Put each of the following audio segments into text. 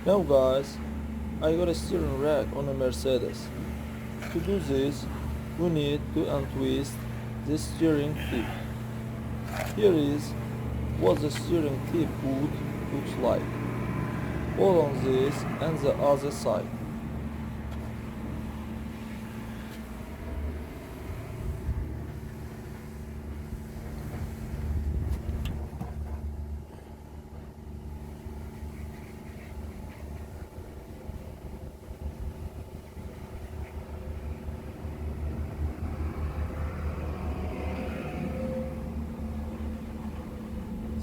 Now guys, I got a steering rack on a Mercedes. To do this, we need to untwist the steering tip. Here is what the steering tip would look like. All on this and the other side.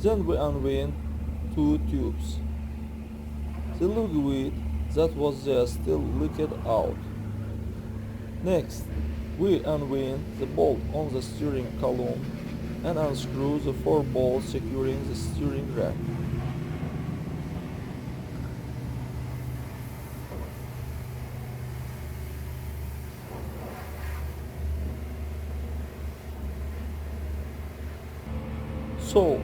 Then we unwind two tubes. The liquid that was there still leaked out. Next, we unwind the bolt on the steering column and unscrew the four bolts securing the steering rack. So,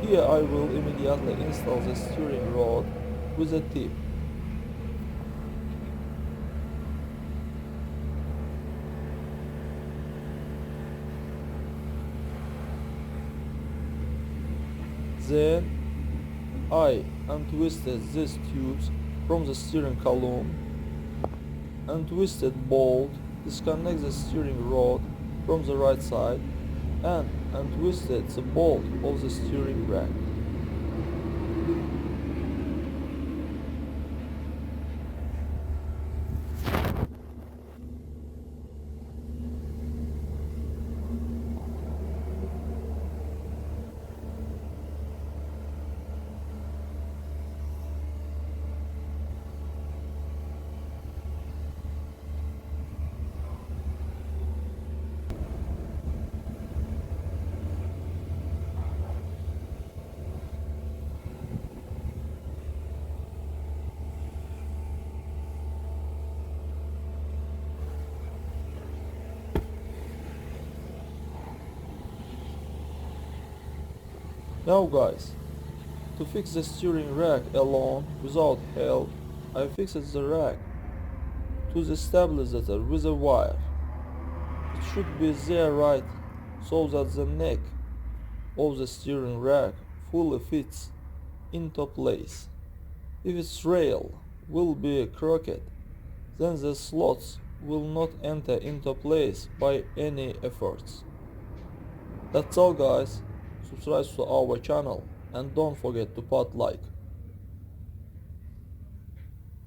here I will immediately install the steering rod with a tip. Then I untwisted these tubes from the steering column, untwisted bolt, disconnect the steering rod from the right side, and untwisted the bolt of the steering rack. Now guys, to fix the steering rack alone without help, I fixed the rack to the stabilizer with a wire. It should be there right so that the neck of the steering rack fully fits into place. If its rail will be crooked, then the slots will not enter into place by any efforts. That's all guys. Subscribe to our channel and don't forget to put like.